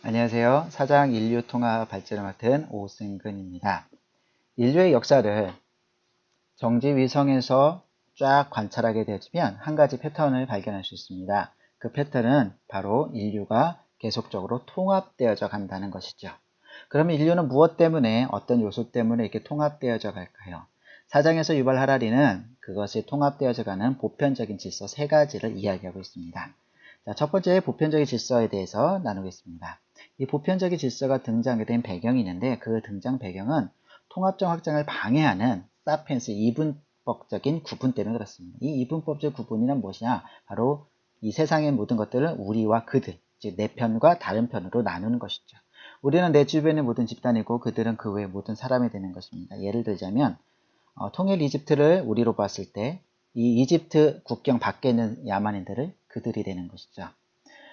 안녕하세요. 사장 인류 통합 발전을 맡은 오승근입니다. 인류의 역사를 정지 위성에서 쫙 관찰하게 되면 한 가지 패턴을 발견할 수 있습니다. 그 패턴은 바로 인류가 계속적으로 통합되어져 간다는 것이죠. 그러면 인류는 무엇 때문에, 어떤 요소 때문에 이렇게 통합되어져 갈까요? 사장에서 유발 하라리는 그것이 통합되어져 가는 보편적인 질서 세 가지를 이야기하고 있습니다. 자, 첫 번째 보편적인 질서에 대해서 나누겠습니다. 이 보편적인 질서가 등장하게 된 배경이 있는데, 그 등장 배경은 통합적 확장을 방해하는 사피엔스 이분법적인 구분 때문에 그렇습니다. 이 이분법적 구분이란 무엇이냐? 바로 이 세상의 모든 것들을 우리와 그들, 즉 내 편과 다른 편으로 나누는 것이죠. 우리는 내 주변의 모든 집단이고 그들은 그 외의 모든 사람이 되는 것입니다. 예를 들자면 통일 이집트를 우리로 봤을 때 이 이집트 국경 밖에 있는 야만인들을 그들이 되는 것이죠.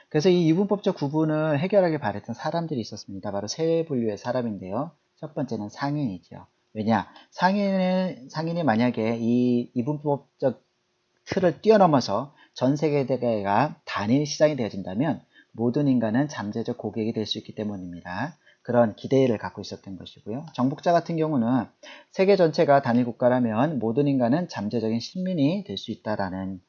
그래서 이 이분법적 구분을 해결하길 바랬던 사람들이 있었습니다. 바로 세 부류의 사람인데요. 첫 번째는 상인이죠. 왜냐? 상인이 만약에 이 이분법적 틀을 뛰어넘어서 전 세계가 단일 시장이 되어진다면 모든 인간은 잠재적 고객이 될 수 있기 때문입니다. 그런 기대를 갖고 있었던 것이고요. 정복자 같은 경우는 세계 전체가 단일 국가라면 모든 인간은 잠재적인 시민이 될 수 있다라는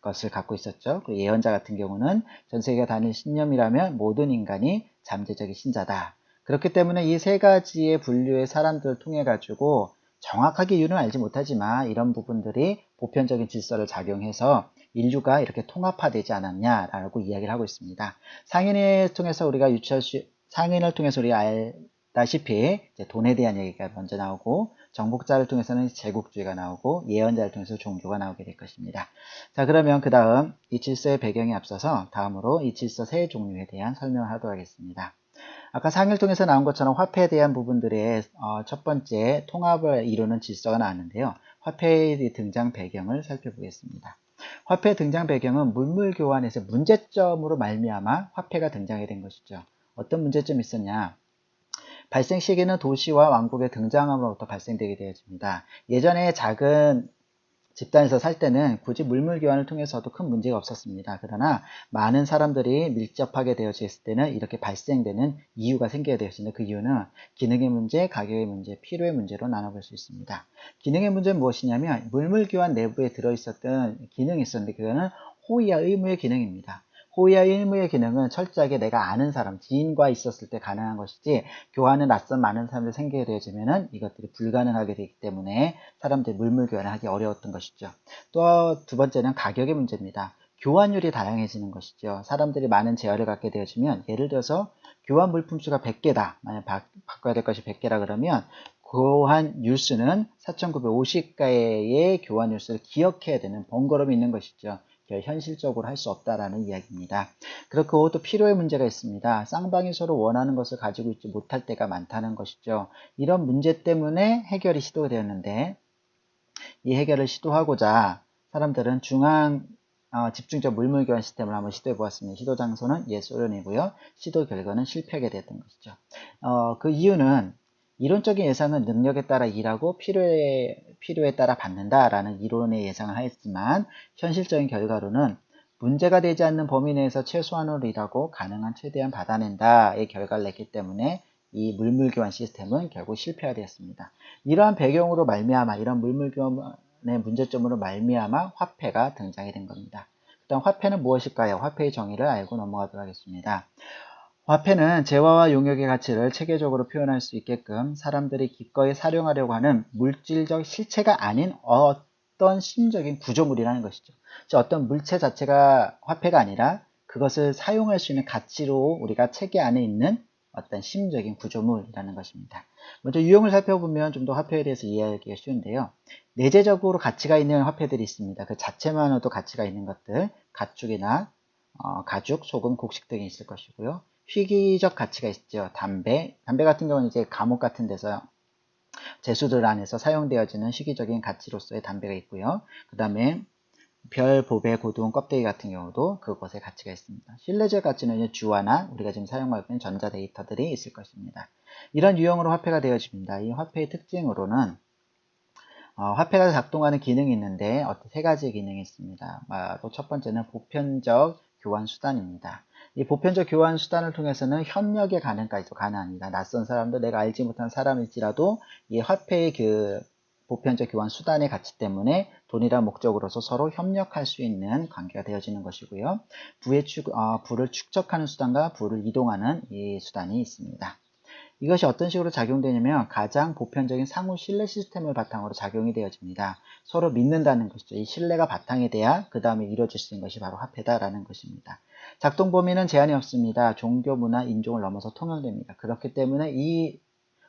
것을 갖고 있었죠. 그 예언자 같은 경우는 전 세계가 단일 신념이라면 모든 인간이 잠재적인 신자다. 그렇기 때문에 이 세 가지의 분류의 사람들을 통해 가지고 정확하게 이유는 알지 못하지만 이런 부분들이 보편적인 질서를 작용해서 인류가 이렇게 통합화되지 않았냐라고 이야기를 하고 있습니다. 상인을 통해서 우리가 알다시피 돈에 대한 얘기가 먼저 나오고, 정복자를 통해서는 제국주의가 나오고, 예언자를 통해서 종교가 나오게 될 것입니다. 자, 그러면 그 다음 이 질서의 배경에 앞서서 다음으로 이 질서 세 종류에 대한 설명을 하도록 하겠습니다. 아까 상을 통해서 나온 것처럼 화폐에 대한 부분들의 첫 번째 통합을 이루는 질서가 나왔는데요. 화폐의 등장 배경을 살펴보겠습니다. 화폐 등장 배경은 물물 교환에서 문제점으로 말미암아 화폐가 등장하게 된 것이죠. 어떤 문제점이 있었냐? 발생 시기는 도시와 왕국의 등장함으로부터 발생되게 되어집니다. 예전에 작은 집단에서 살 때는 굳이 물물 교환을 통해서도 큰 문제가 없었습니다. 그러나 많은 사람들이 밀접하게 되어졌을 때는 이렇게 발생되는 이유가 생겨야 되었습니다. 그 이유는 기능의 문제, 가격의 문제, 필요의 문제로 나눠볼 수 있습니다. 기능의 문제는 무엇이냐면 물물 교환 내부에 들어있었던 기능이 있었는데 그거는 호의와 의무의 기능입니다. 호의와 의무의 기능은 철저하게 내가 아는 사람, 지인과 있었을 때 가능한 것이지 교환은 낯선 많은 사람들이 생기게 되어지면 이것들이 불가능하게 되기 때문에 사람들이 물물 교환을 하기 어려웠던 것이죠. 또 두 번째는 가격의 문제입니다. 교환율이 다양해지는 것이죠. 사람들이 많은 제어를 갖게 되어지면 예를 들어서 교환 물품수가 100개다. 만약 바꿔야 될 것이 100개라 그러면 교환 율수는 4950개의 교환 율수를 기억해야 되는 번거로움이 있는 것이죠. 현실적으로 할 수 없다라는 이야기입니다. 그렇고 또 필요의 문제가 있습니다. 쌍방이 서로 원하는 것을 가지고 있지 못할 때가 많다는 것이죠. 이런 문제 때문에 해결이 시도가 되었는데 이 해결을 시도하고자 사람들은 집중적 물물교환 시스템을 한번 시도해 보았습니다. 시도 장소는 소련이고요. 시도 결과는 실패하게 됐던 것이죠. 그 이유는 이론적인 예상은 능력에 따라 일하고 필요에 따라 받는다라는 이론의 예상을 하였지만 현실적인 결과로는 문제가 되지 않는 범위 내에서 최소한으로 일하고 가능한 최대한 받아낸다의 결과를 냈기 때문에 이 물물교환 시스템은 결국 실패하였습니다. 이러한 배경으로 말미암아 이런 물물교환의 문제점으로 말미암아 화폐가 등장이 된 겁니다. 일단 화폐는 무엇일까요? 화폐의 정의를 알고 넘어가도록 하겠습니다. 화폐는 재화와 용역의 가치를 체계적으로 표현할 수 있게끔 사람들이 기꺼이 사용하려고 하는 물질적 실체가 아닌 어떤 심적인 구조물이라는 것이죠. 즉 어떤 물체 자체가 화폐가 아니라 그것을 사용할 수 있는 가치로 우리가 체계 안에 있는 어떤 심적인 구조물이라는 것입니다. 먼저 유형을 살펴보면 좀 더 화폐에 대해서 이해하기가 쉬운데요. 내재적으로 가치가 있는 화폐들이 있습니다. 그 자체만으로도 가치가 있는 것들, 가축이나 가죽, 소금, 곡식 등이 있을 것이고요. 희귀적 가치가 있죠. 담배 같은 경우는 이제 감옥 같은 데서 제수들 안에서 사용되어지는 희귀적인 가치로서의 담배가 있고요. 그 다음에 별, 보배, 고두운 껍데기 같은 경우도 그것의 가치가 있습니다. 신뢰적 가치는 주화나 우리가 지금 사용하고 있는 전자데이터들이 있을 것입니다. 이런 유형으로 화폐가 되어집니다. 이 화폐의 특징으로는 화폐가 작동하는 기능이 있는데 세 가지 기능이 있습니다. 첫 번째는 보편적 교환 수단입니다. 이 보편적 교환 수단을 통해서는 협력의 가능까지도 가능합니다. 낯선 사람도 내가 알지 못한 사람일지라도 이 화폐의 그 보편적 교환 수단의 가치 때문에 돈이란 목적으로서 서로 협력할 수 있는 관계가 되어지는 것이고요. 부를 축적하는 수단과 부를 이동하는 이 수단이 있습니다. 이것이 어떤 식으로 작용되냐면 가장 보편적인 상호 신뢰 시스템을 바탕으로 작용이 되어집니다. 서로 믿는다는 것이죠. 이 신뢰가 바탕이 돼야 그 다음에 이루어질 수 있는 것이 바로 화폐다라는 것입니다. 작동 범위는 제한이 없습니다. 종교, 문화, 인종을 넘어서 통용됩니다. 그렇기 때문에 이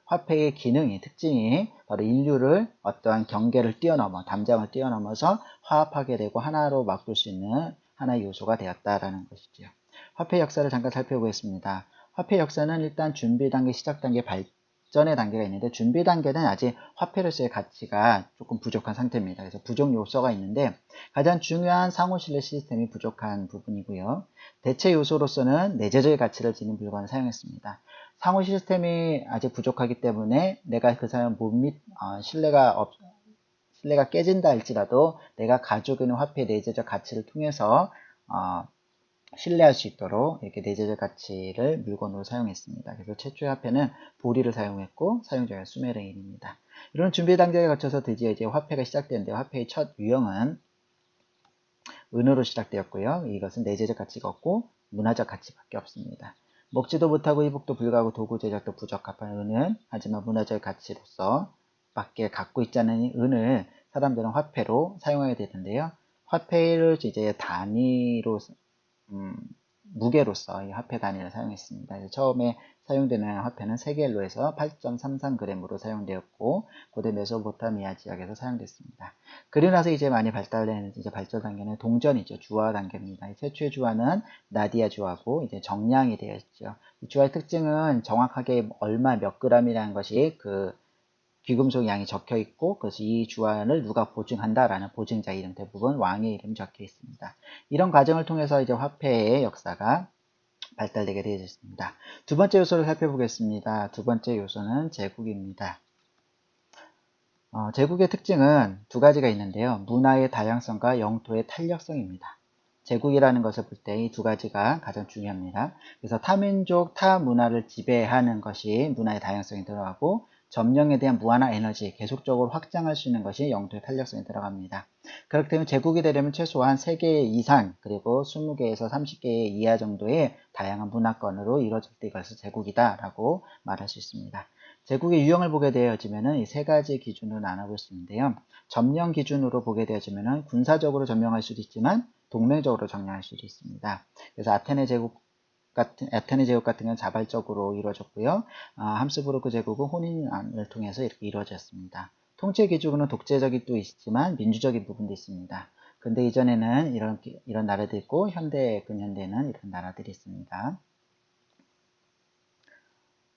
화폐의 기능이, 특징이 바로 인류를 어떠한 경계를 뛰어넘어, 담장을 뛰어넘어서 화합하게 되고 하나로 바꿀 수 있는 하나의 요소가 되었다라는 것이죠. 화폐 역사를 잠깐 살펴보겠습니다. 화폐 역사는 일단 준비 단계, 시작 단계, 발전의 단계가 있는데 준비 단계는 아직 화폐로서의 가치가 조금 부족한 상태입니다. 그래서 부족 요소가 있는데 가장 중요한 상호 신뢰 시스템이 부족한 부분이고요. 대체 요소로서는 내재적인 가치를 지닌 물건을 사용했습니다. 상호 시스템이 아직 부족하기 때문에 내가 그 사람 신뢰가 깨진다 할지라도 내가 가지고 있는 화폐의 내재적 가치를 통해서 신뢰할 수 있도록 이렇게 내재적 가치를 물건으로 사용했습니다. 그래서 최초의 화폐는 보리를 사용했고 사용자가 수메르인입니다. 이런 준비 단계에 거쳐서 드디어 이제 화폐가 시작되는데 화폐의 첫 유형은 은으로 시작되었고요. 이것은 내재적 가치가 없고 문화적 가치밖에 없습니다. 먹지도 못하고 이복도 불가하고 도구 제작도 부적합한 은은 하지만 문화적 가치로서 밖에 갖고 있지 않은 이 은을 사람들은 화폐로 사용하게 되는데요. 화폐를 이제 단위로 무게로서 이 화폐 단위를 사용했습니다. 처음에 사용되는 화폐는 세겔로에서 8.33g으로 사용되었고 고대 메소포타미아 지역에서 사용됐습니다. 그리고 나서 이제 많이 발달되는 이제 발전 단계는 동전이죠. 주화 단계입니다. 최초의 주화는 나디아 주화고 이제 정량이 되어 있죠. 이 주화의 특징은 정확하게 얼마 몇 g이라는 것이 그 귀금속 양이 적혀 있고 그래서 이 주화를 누가 보증한다라는 보증자 이름 대부분 왕의 이름이 적혀 있습니다. 이런 과정을 통해서 이제 화폐의 역사가 발달되게 되어졌습니다. 두 번째 요소를 살펴보겠습니다. 두 번째 요소는 제국입니다. 제국의 특징은 두 가지가 있는데요. 문화의 다양성과 영토의 탄력성입니다. 제국이라는 것을 볼 때 이 두 가지가 가장 중요합니다. 그래서 타민족, 타문화를 지배하는 것이 문화의 다양성이 들어가고 점령에 대한 무한한 에너지, 계속적으로 확장할 수 있는 것이 영토의 탄력성이 들어갑니다. 그렇기 때문에 제국이 되려면 최소한 3개 이상 그리고 20개에서 30개 이하 정도의 다양한 문화권으로 이루어질 때 이것을 제국이다 라고 말할 수 있습니다. 제국의 유형을 보게 되어지면 이 세 가지 기준으로 나눠볼 수 있는데요. 점령 기준으로 보게 되어지면 군사적으로 점령할 수도 있지만 동맹적으로 점령할 수도 있습니다. 그래서 아테네 제국 같은 건 자발적으로 이루어졌고요. 함스부르크 제국은 혼인을 통해서 이렇게 이루어졌습니다. 통치 기준은 독재적인 도 있지만 민주적인 부분도 있습니다. 근데 이전에는 이런 나라들이 있고 근현대에는 이런 나라들이 있습니다.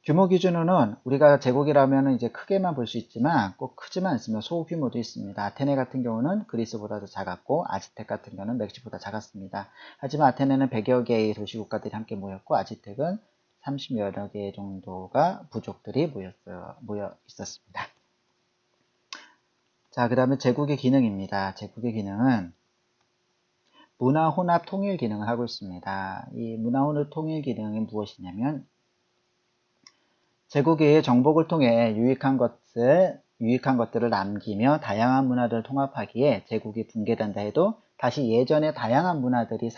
규모 기준으로는 우리가 제국이라면 이제 크게만 볼 수 있지만 꼭 크지만 않습니다. 소규모도 있습니다. 아테네 같은 경우는 그리스보다도 작았고 아즈텍 같은 경우는 멕시코보다 작았습니다. 하지만 아테네는 100여 개의 도시국가들이 함께 모였고 아즈텍은 30여여 개 정도가 부족들이 모여 있었습니다. 자, 그 다음에 제국의 기능입니다. 제국의 기능은 문화 혼합 통일 기능을 하고 있습니다. 이 문화 혼합 통일 기능이 무엇이냐면 제국이 정복을 통해 유익한 것들을 남기며 다양한 문화들을 통합하기에 제국이 붕괴된다 해도 다시 예전의 다양한 문화들이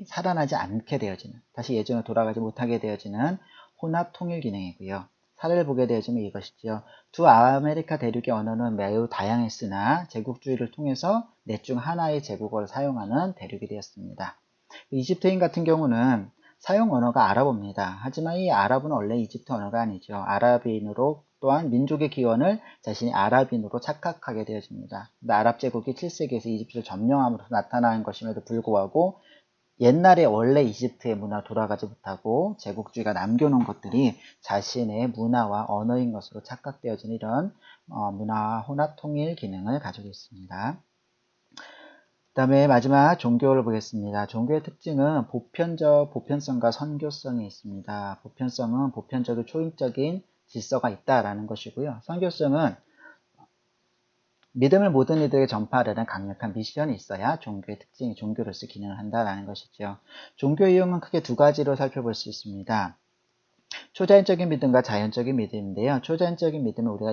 살아나지 않게 되어지는, 다시 예전으로 돌아가지 못하게 되어지는 혼합 통일 기능이고요. 사례를 보게 되어지면 이것이죠. 두 아메리카 대륙의 언어는 매우 다양했으나 제국주의를 통해서 넷 중 하나의 제국어를 사용하는 대륙이 되었습니다. 이집트인 같은 경우는 사용 언어가 아랍어입니다. 하지만 이 아랍은 원래 이집트 언어가 아니죠. 아랍인으로 또한 민족의 기원을 자신이 아랍인으로 착각하게 되어집니다. 아랍 제국이 7세기에서 이집트를 점령함으로 나타난 것임에도 불구하고 옛날에 원래 이집트의 문화 돌아가지 못하고 제국주의가 남겨놓은 것들이 자신의 문화와 언어인 것으로 착각되어진 이런 문화 혼합 통일 기능을 가지고 있습니다. 그 다음에 마지막 종교를 보겠습니다. 종교의 특징은 보편성과 선교성이 있습니다. 보편성은 보편적인 초인적인 질서가 있다라는 것이고요. 선교성은 믿음을 모든 이들에게 전파하려는 강력한 미션이 있어야 종교의 특징이 종교로서 기능을 한다는 것이죠. 종교의 이용은 크게 두 가지로 살펴볼 수 있습니다. 초자연적인 믿음과 자연적인 믿음인데요. 초자연적인 믿음은 우리가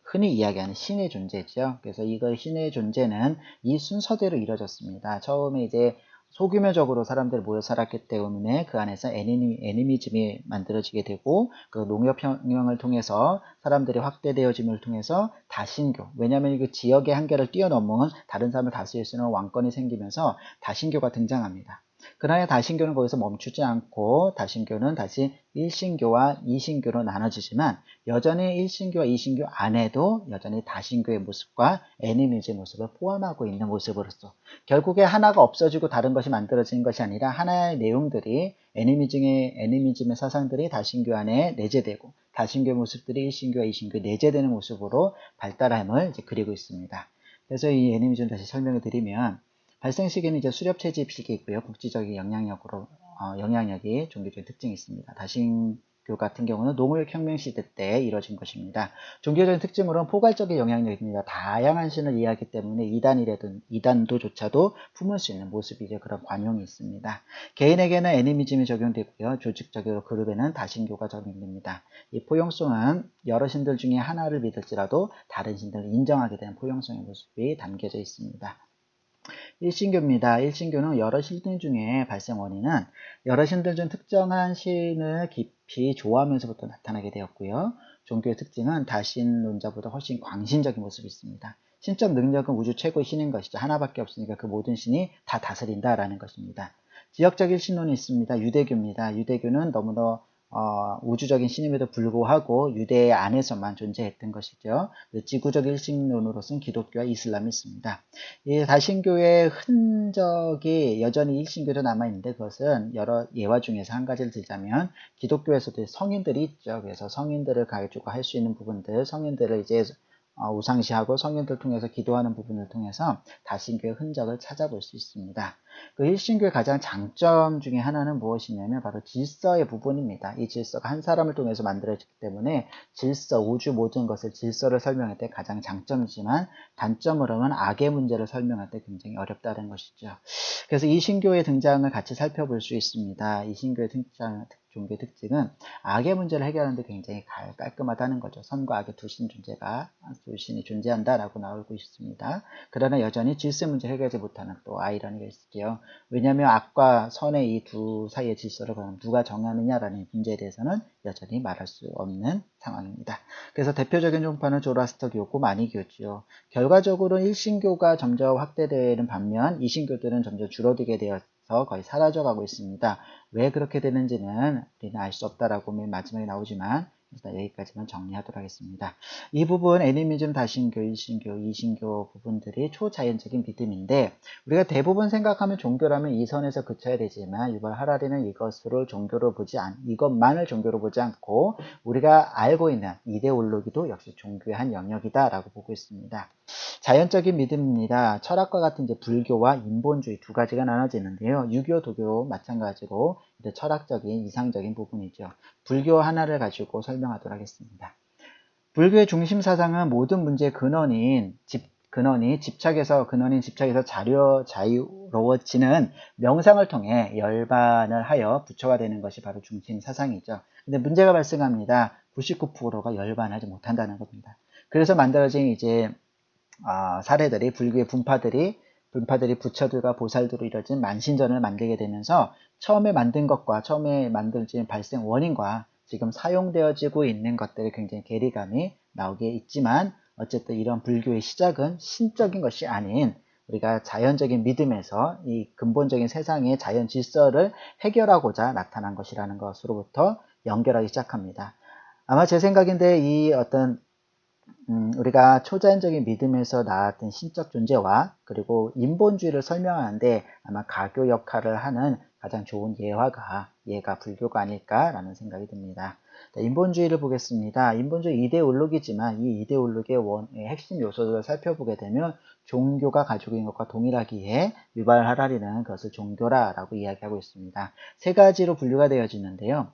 흔히 이야기하는 신의 존재죠. 그래서 이거 신의 존재는 이 순서대로 이루어졌습니다. 처음에 이제 소규모적으로 사람들이 모여 살았기 때문에 그 안에서 애니미즘이 만들어지게 되고 그 농업혁명을 통해서 사람들이 확대되어짐을 통해서 다신교, 왜냐하면 그 지역의 한계를 뛰어넘은 다른 사람을 다스릴 수 있는 왕권이 생기면서 다신교가 등장합니다. 그러나 다신교는 거기서 멈추지 않고 다신교는 다시 일신교와 이신교로 나눠지지만 여전히 일신교와 이신교 안에도 여전히 다신교의 모습과 애니미즘의 모습을 포함하고 있는 모습으로서 결국에 하나가 없어지고 다른 것이 만들어지는 것이 아니라 하나의 내용들이 애니미즘의 사상들이 다신교 안에 내재되고 다신교의 모습들이 일신교와 이신교에 내재되는 모습으로 발달함을 이제 그리고 있습니다. 그래서 이 애니미즘 다시 설명을 드리면 발생 시기는 이제 수렵 채집 시기이고요. 국지적인 영향력이 종교적인 특징이 있습니다. 다신교 같은 경우는 농업혁명 시대 때 이루어진 것입니다. 종교적인 특징으로는 포괄적인 영향력입니다. 다양한 신을 이해하기 때문에 이단도조차도 품을 수 있는 모습이죠. 그런 관용이 있습니다. 개인에게는 애니미즘이 적용되고요. 조직적으로 그룹에는 다신교가 적용됩니다. 이 포용성은 여러 신들 중에 하나를 믿을지라도 다른 신들을 인정하게 되는 포용성의 모습이 담겨져 있습니다. 일신교입니다. 일신교는 여러 신들 중에 발생 원인은 여러 신들 중 특정한 신을 깊이 좋아하면서부터 나타나게 되었고요. 종교의 특징은 다신론자보다 훨씬 광신적인 모습이 있습니다. 신적 능력은 우주 최고의 신인 것이죠. 하나밖에 없으니까 그 모든 신이 다 다스린다라는 것입니다. 지역적인 신론이 있습니다. 유대교입니다. 유대교는 너무나 우주적인 신임에도 불구하고 유대 안에서만 존재했던 것이죠. 지구적 일신론으로서는 기독교와 이슬람이 있습니다. 이 다신교의 흔적이 여전히 일신교도 남아있는데 그것은 여러 예화 중에서 한 가지를 들자면 기독교에서도 성인들이 있죠. 그래서 성인들을 가지고 할 수 있는 부분들, 성인들을 이제 우상시하고 성인들 통해서 기도하는 부분을 통해서 다신교의 흔적을 찾아볼 수 있습니다. 그 일신교의 가장 장점 중에 하나는 무엇이냐면 바로 질서의 부분입니다. 이 질서가 한 사람을 통해서 만들어지기 때문에 질서, 우주 모든 것을 질서를 설명할 때 가장 장점이지만 단점으로는 악의 문제를 설명할 때 굉장히 어렵다는 것이죠. 그래서 이 신교의 등장을 같이 살펴볼 수 있습니다. 이 신교의 종교의 특징은 악의 문제를 해결하는데 굉장히 깔끔하다는 거죠. 선과 악의 두 신이 존재한다라고 나오고 있습니다. 그러나 여전히 질서 문제 해결하지 못하는 또 아이러니가 있지요. 왜냐하면 악과 선의 이 두 사이의 질서를 그럼 누가 정하느냐라는 문제에 대해서는 여전히 말할 수 없는 상황입니다. 그래서 대표적인 종파는 조로아스터교고 마니교지요. 결과적으로 일신교가 점점 확대되는 반면 이신교들은 점점 줄어들게 되어서 거의 사라져가고 있습니다. 왜 그렇게 되는지는 우리는 알 수 없다라고 맨 마지막에 나오지만 일단 여기까지만 정리하도록 하겠습니다. 이 부분 애니미즘, 다신교, 일신교, 이신교 부분들이 초자연적인 믿음인데 우리가 대부분 생각하면 종교라면 이 선에서 그쳐야 되지만 유발 하라리는 이것만을 종교로 보지 않고 우리가 알고 있는 이데올로기도 역시 종교의 한 영역이다라고 보고 있습니다. 자연적인 믿음입니다. 철학과 같은 이제 불교와 인본주의 두 가지가 나눠지는데요. 유교, 도교 마찬가지로 철학적인 이상적인 부분이죠. 불교 하나를 가지고 설명하도록 하겠습니다. 불교의 중심 사상은 모든 문제의 근원인 집착에서 자유로워지는 명상을 통해 열반을 하여 부처가 되는 것이 바로 중심 사상이죠. 근데 문제가 발생합니다. 99%가 열반하지 못한다는 겁니다. 그래서 만들어진 이제 사례들이 불교의 분파들이 부처들과 보살들로 이뤄진 만신전을 만들게 되면서 처음에 만든 것과 처음에 만들어진 발생 원인과 지금 사용되어지고 있는 것들이 굉장히 괴리감이 나오게 있지만 어쨌든 이런 불교의 시작은 신적인 것이 아닌 우리가 자연적인 믿음에서 이 근본적인 세상의 자연 질서를 해결하고자 나타난 것이라는 것으로부터 연결하기 시작합니다. 아마 제 생각인데 이 어떤 우리가 초자연적인 믿음에서 나왔던 신적 존재와 그리고 인본주의를 설명하는데 아마 가교 역할을 하는 가장 좋은 얘가 불교가 아닐까라는 생각이 듭니다. 인본주의를 보겠습니다. 인본주의 이데올로기지만 이 이데올로기의 핵심 요소들을 살펴보게 되면 종교가 가지고 있는 것과 동일하기에 유발 하라리는 그것을 종교라고 이야기하고 있습니다. 세 가지로 분류가 되어지는데요.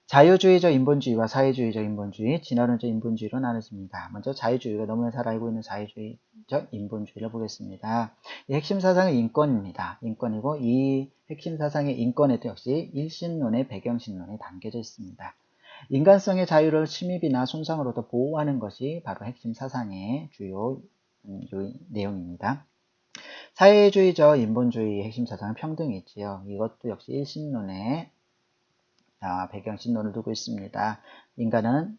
자유주의적 인본주의와 사회주의적 인본주의, 진화론적 인본주의로 나눠집니다. 먼저 자유주의가 너무나 잘 알고 있는 자유주의적 인본주의를 보겠습니다. 이 핵심 사상은 인권입니다. 인권이고 이 핵심 사상의 인권에도 역시 일신론의 배경신론이 담겨져 있습니다. 인간성의 자유를 침입이나 손상으로부터 보호하는 것이 바로 핵심 사상의 주요 내용입니다. 사회주의적 인본주의의 핵심 사상은 평등이지요. 이것도 역시 일신론의 배경신론을 두고 있습니다. 인간은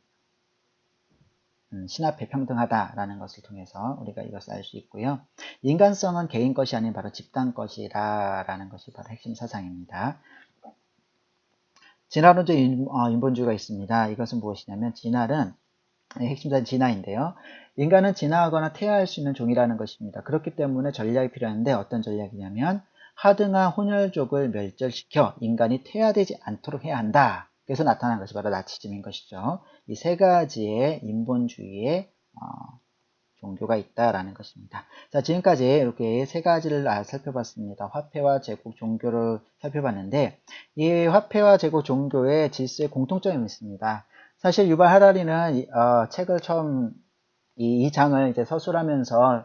신 앞에 평등하다라는 것을 통해서 우리가 이것을 알 수 있고요. 인간성은 개인 것이 아닌 바로 집단 것이라는 것이 바로 핵심 사상입니다. 진화론적 인본주의가 있습니다. 이것은 무엇이냐면 진화는 핵심사는 진화인데요. 인간은 진화하거나 퇴화할 수 있는 종이라는 것입니다. 그렇기 때문에 전략이 필요한데 어떤 전략이냐면 하등한 혼혈족을 멸절시켜 인간이 퇴화되지 않도록 해야 한다. 그래서 나타난 것이 바로 나치즘인 것이죠. 이 세 가지의 인본주의의 종교가 있다라는 것입니다. 자, 지금까지 이렇게 세 가지를 살펴봤습니다. 화폐와 제국, 종교를 살펴봤는데 이 화폐와 제국, 종교의 질서에 공통점이 있습니다. 사실 유발 하라리는 책을 처음 이 장을 이제 서술하면서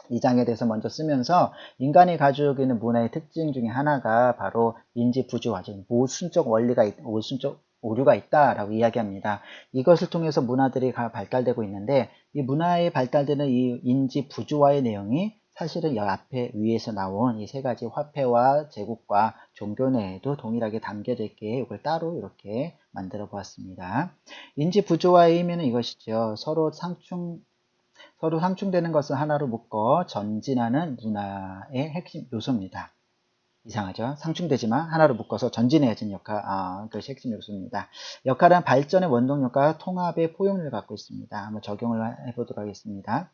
이 장에 대해서 먼저 쓰면서 인간이 가지고 있는 문화의 특징 중에 하나가 바로 인지 부조화죠. 모순적 원리가 모순적 오류가 있다라고 이야기합니다. 이것을 통해서 문화들이 발달되고 있는데 이 문화에 발달되는 이 인지 부조화의 내용이 사실은 앞에 위에서 나온 이 세 가지 화폐와 제국과 종교 내에도 동일하게 담겨져 있기에 이걸 따로 이렇게 만들어 보았습니다. 인지 부조화의 의미는 이것이죠. 서로 상충되는 것을 하나로 묶어 전진하는 문화의 핵심 요소입니다. 이상하죠? 상충되지만 하나로 묶어서 전진해야지 그것이 핵심 요소입니다. 역할은 발전의 원동력과 통합의 포용력을 갖고 있습니다. 한번 적용을 해보도록 하겠습니다.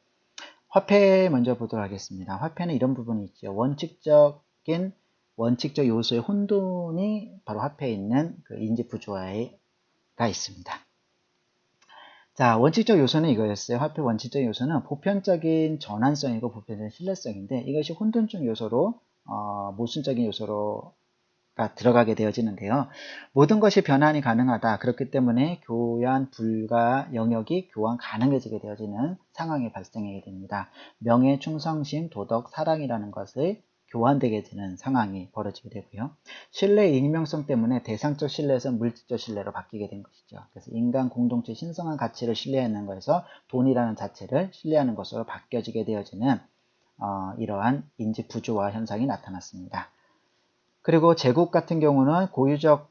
화폐 먼저 보도록 하겠습니다. 화폐는 이런 부분이 있죠. 원칙적 요소의 혼돈이 바로 화폐에 있는 그 인지 부조화가 있습니다. 자, 원칙적 요소는 이거였어요. 화폐 원칙적 요소는 보편적인 전환성이고 보편적인 신뢰성인데 이것이 혼돈적 요소로 모순적인 요소로가 들어가게 되어지는데요. 모든 것이 변환이 가능하다. 그렇기 때문에 교환 불가 영역이 교환 가능해지게 되어지는 상황이 발생하게 됩니다. 명예, 충성심, 도덕, 사랑이라는 것을 교환되게 되는 상황이 벌어지게 되고요. 신뢰의 익명성 때문에 대상적 신뢰에서 물질적 신뢰로 바뀌게 된 것이죠. 그래서 인간 공동체 신성한 가치를 신뢰하는 것에서 돈이라는 자체를 신뢰하는 것으로 바뀌어지게 되어지는 이러한 인지 부조화 현상이 나타났습니다. 그리고 제국 같은 경우는 고유적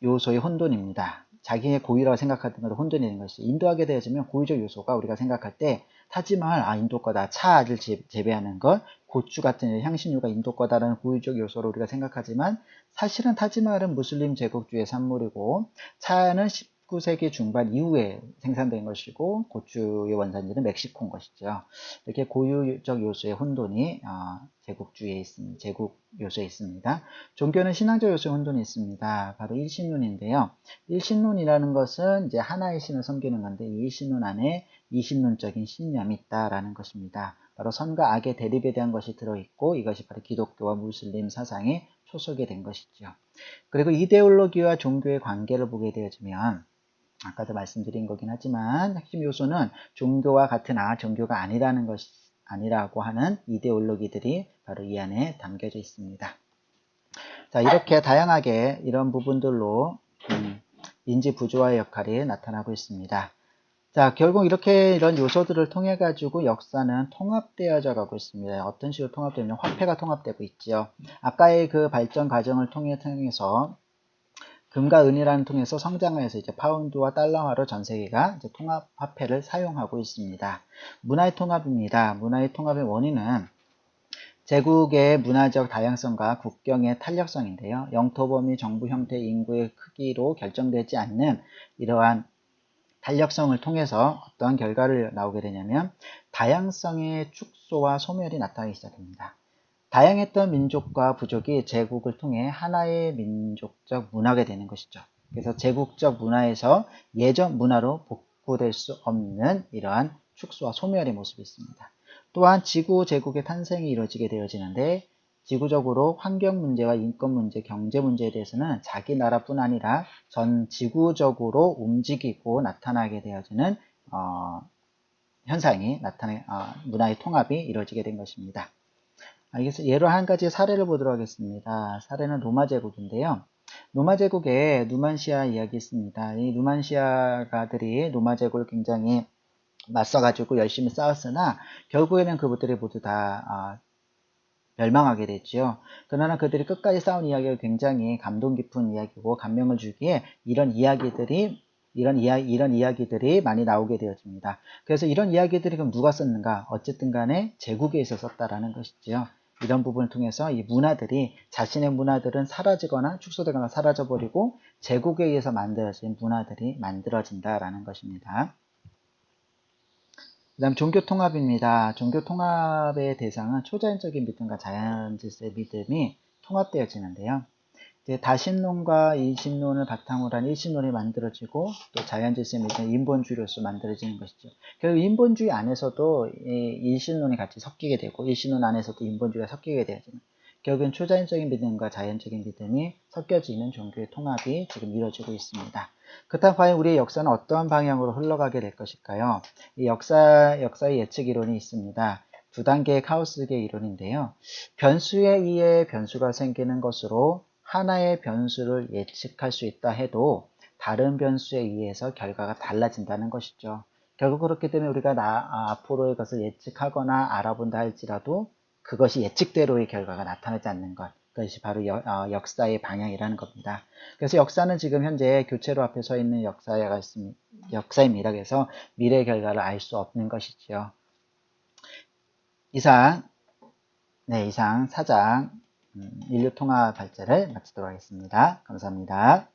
요소의 혼돈입니다. 자기의 고유라고 생각하던 것을 혼돈이 되는 것이 인도하게 되어지면 고유적 요소가 우리가 생각할 때 타지말 인도 거다, 차를 재배하는 것, 고추 같은 향신료가 인도 거다라는 고유적 요소로 우리가 생각하지만 사실은 타지말은 무슬림 제국주의 산물이고 차는 19세기 중반 이후에 생산된 것이고 고추의 원산지는 멕시코인 것이죠. 이렇게 고유적 요소의 혼돈이 제국 요소에 있습니다. 종교는 신앙적 요소의 혼돈이 있습니다. 바로 일신론인데요. 일신론이라는 것은 이제 하나의 신을 섬기는 건데 이 일신론 안에 이신론적인 신념이 있다라는 것입니다. 바로 선과 악의 대립에 대한 것이 들어있고 이것이 바로 기독교와 무슬림 사상이 초석이 된 것이죠. 그리고 이데올로기와 종교의 관계를 보게 되어지면 아까도 말씀드린 거긴 하지만 핵심 요소는 종교와 같은 종교가 아니라고 하는 이데올로기들이 바로 이 안에 담겨져 있습니다. 자, 이렇게 다양하게 이런 부분들로 인지 부조화의 역할이 나타나고 있습니다. 자, 결국 이런 요소들을 통해 가지고 역사는 통합되어져 가고 있습니다. 어떤 식으로 통합되냐면 화폐가 통합되고 있죠. 아까의 그 발전 과정을 통해서 금과 은이라는 통해서 성장해서 이제 파운드와 달러화로 전 세계가 이제 통합 화폐를 사용하고 있습니다. 문화의 통합입니다. 문화의 통합의 원인은 제국의 문화적 다양성과 국경의 탄력성인데요. 영토 범위, 정부 형태, 인구의 크기로 결정되지 않는 이러한 탄력성을 통해서 어떠한 결과를 나오게 되냐면 다양성의 축소와 소멸이 나타나기 시작합니다. 다양했던 민족과 부족이 제국을 통해 하나의 민족적 문화가 되는 것이죠. 그래서 제국적 문화에서 예전 문화로 복구될 수 없는 이러한 축소와 소멸의 모습이 있습니다. 또한 지구 제국의 탄생이 이루어지게 되어지는데 지구적으로 환경 문제와 인권 문제, 경제 문제에 대해서는 자기 나라뿐 아니라 전 지구적으로 움직이고 나타나게 되어지는 현상이 문화의 통합이 이루어지게 된 것입니다. 알겠어요. 예로 한 가지 사례를 보도록 하겠습니다. 사례는 로마 제국인데요. 로마 제국에 누만시아 이야기 있습니다. 이 누만시아가들이 로마 제국을 굉장히 맞서가지고 열심히 싸웠으나 결국에는 그분들이 모두 다 멸망하게 됐죠. 그러나 그들이 끝까지 싸운 이야기가 굉장히 감동 깊은 이야기고 감명을 주기에 이런 이야기들이 많이 나오게 되어집니다. 그래서 이런 이야기들이 그럼 누가 썼는가? 어쨌든 간에 제국에서 썼다라는 것이죠. 이런 부분을 통해서 이 문화들이 자신의 문화들은 사라지거나 축소되거나 사라져버리고 제국에 의해서 만들어진 문화들이 만들어진다라는 것입니다. 그 다음 종교통합입니다. 종교통합의 대상은 초자연적인 믿음과 자연질서의 믿음이 통합되어지는데요. 이제 다신론과 일신론을 바탕으로 한 일신론이 만들어지고 또 자연질서의 믿음이 인본주의로서 만들어지는 것이죠. 결국 인본주의 안에서도 일신론이 같이 섞이게 되고 일신론 안에서도 인본주의가 섞이게 되어지는 결국엔 초자연적인 믿음과 자연적인 믿음이 섞여지는 종교의 통합이 지금 이루어지고 있습니다. 그렇다면 과연 우리의 역사는 어떠한 방향으로 흘러가게 될 것일까요? 이 역사의 예측 이론이 있습니다. 두 단계의 카오스계 이론인데요. 변수에 의해 변수가 생기는 것으로 하나의 변수를 예측할 수 있다 해도 다른 변수에 의해서 결과가 달라진다는 것이죠. 결국 그렇기 때문에 우리가 앞으로의 것을 예측하거나 알아본다 할지라도 그것이 예측대로의 결과가 나타나지 않는 것. 그것이 바로 역사의 방향이라는 겁니다. 그래서 역사는 지금 현재 교체로 앞에 서 있는 역사입니다. 그래서 미래의 결과를 알 수 없는 것이지요. 이상 4장 인류 통합 발제를 마치도록 하겠습니다. 감사합니다.